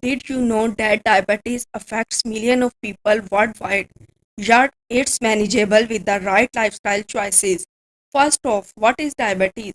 Did you know that diabetes affects millions of people worldwide? Yet it's manageable with the right lifestyle choices. First off, what is diabetes?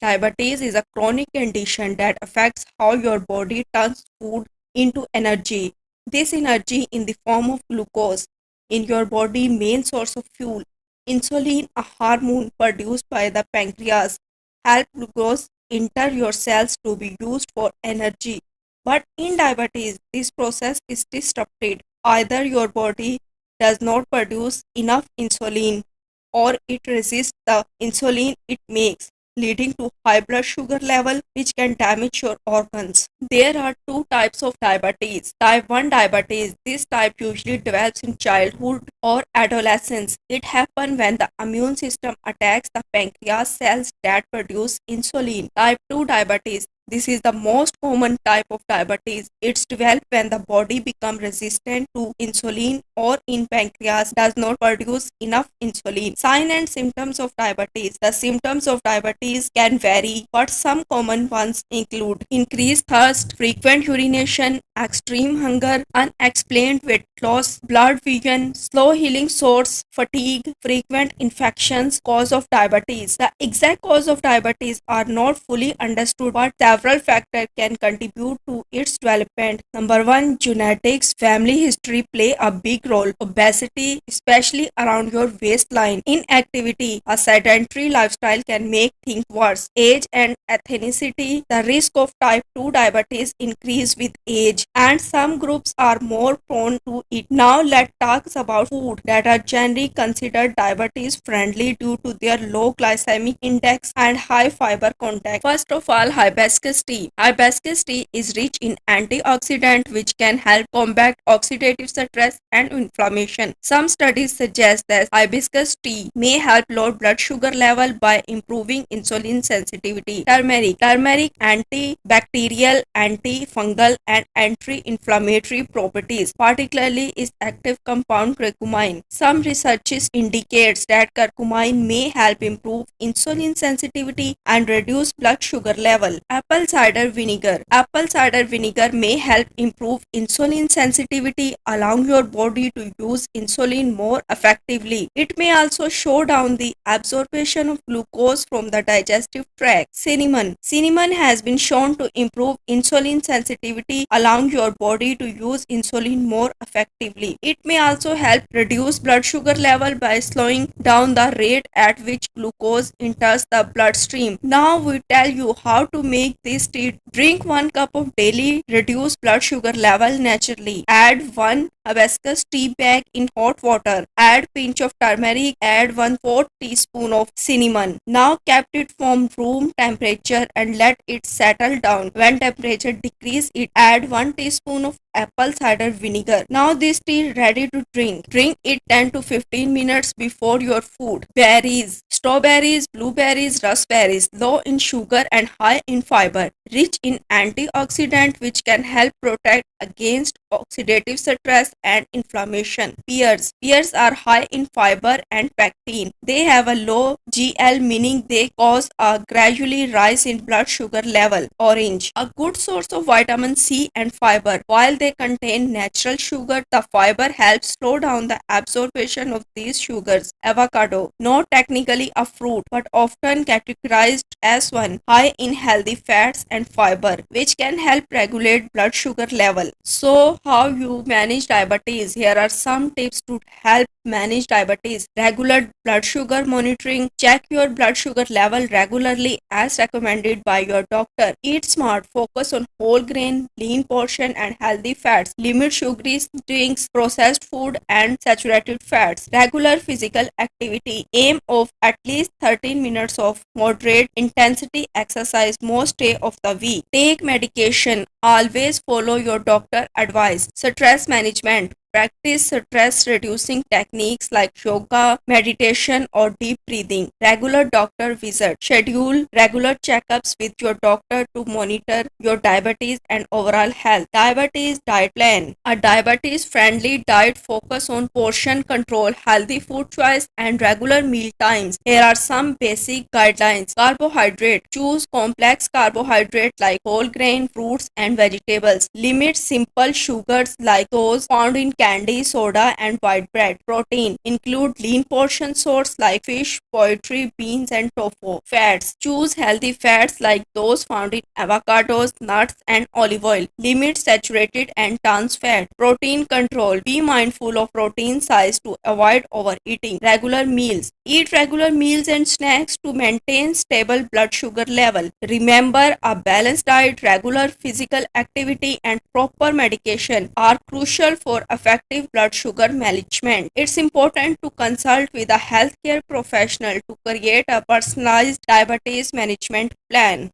Diabetes is a chronic condition that affects how your body turns food into energy. This energy in the form of glucose in your body main source of fuel. Insulin, a hormone produced by the pancreas, help glucose enter your cells to be used for energy. But in diabetes, this process is disrupted. Either your body does not produce enough insulin or it resists the insulin it makes, leading to high blood sugar level which can damage your organs. There are two types of diabetes. Type 1 diabetes. This type usually develops in childhood or adolescence. It happens when the immune system attacks the pancreas cells that produce insulin. Type 2 diabetes. This is the most common type of diabetes. It's developed when the body becomes resistant to insulin or in pancreas does not produce enough insulin. Sign and symptoms of diabetes. The symptoms of diabetes can vary, but some common ones include increased thirst, frequent urination, extreme hunger, unexplained weight loss, blurred vision, slow healing sores, fatigue, frequent infections. Cause of diabetes. The exact cause of diabetes are not fully understood, but several factors can contribute to its development. Number 1, genetics. Family history play a big role. Obesity, especially around your waistline. Inactivity, a sedentary lifestyle can make things worse. Age and ethnicity. The risk of type 2 diabetes increase with age, and some groups are more prone to it. Now let's talk about food that are generally considered diabetes friendly due to their low glycemic index and high fiber content. First of all, hibiscus tea. Hibiscus tea is rich in antioxidant which can help combat oxidative stress and inflammation. Some studies suggest that hibiscus tea may help lower blood sugar level by improving insulin sensitivity. Turmeric. Turmeric antibacterial, antifungal and anti-inflammatory properties, particularly its active compound curcumine. Some researches indicates that curcumine may help improve insulin sensitivity and reduce blood sugar level. Apple cider vinegar. Apple cider vinegar may help improve insulin sensitivity, allowing your body to use insulin more effectively. It may also slow down the absorption of glucose from the digestive tract. Cinnamon. Cinnamon has been shown to improve insulin sensitivity, allowing your body to use insulin more effectively. It may also help reduce blood sugar level by slowing down the rate at which glucose enters the bloodstream. Now we tell you how to make this tea. Drink 1 cup of daily, reduce blood sugar level naturally. Add 1 hibiscus tea bag in hot water. Add pinch of turmeric. Add 1/4 teaspoon of cinnamon. Now kept it from room temperature and let it settle down. When temperature decrease, it add 1 teaspoon of apple cider vinegar. Now this tea is ready to drink. Drink it 10 to 15 minutes before your food. Berries. Strawberries, blueberries, raspberries, low in sugar and high in fiber, rich in antioxidant which can help protect against oxidative stress and inflammation. Pears. Pears are high in fiber and pectin. They have a low GL, meaning they cause a gradually rise in blood sugar level. Orange. A good source of vitamin C and fiber. While they contain natural sugar, the fiber helps slow down the absorption of these sugars. Avocado. Not technically a fruit, but often categorized as one, high in healthy fats and fiber, which can help regulate blood sugar level. So, how you manage diabetes? Here are some tips to help manage diabetes. Regular blood sugar monitoring. Check your blood sugar level regularly as recommended by your doctor. Eat smart. Focus on whole grain, lean portion and healthy fats. Limit sugary drinks, processed food and saturated fats. Regular physical activity. Aim of at least 13 minutes of moderate intensity exercise most day of the week. Take medication. Always follow your doctor advice. Stress management. Practice stress reducing techniques like yoga, meditation, or deep breathing. Regular doctor visit. Schedule regular checkups with your doctor to monitor your diabetes and overall health. Diabetes diet plan. A diabetes friendly diet focus on portion control, healthy food choice, and regular meal times. Here are some basic guidelines. Carbohydrate. Choose complex carbohydrate like whole grain, fruits, and vegetables. Limit simple sugars like those found in candy, soda, and white bread. Protein. Include lean portion source like fish, poultry, beans, and tofu. Fats. Choose healthy fats like those found in avocados, nuts, and olive oil. Limit saturated and trans fat. Protein control. Be mindful of protein size to avoid overeating. Regular meals. Eat regular meals and snacks to maintain stable blood sugar level. Remember, a balanced diet, regular physical activity, and proper medication are crucial for effective blood sugar management. It's important to consult with a healthcare professional to create a personalized diabetes management plan.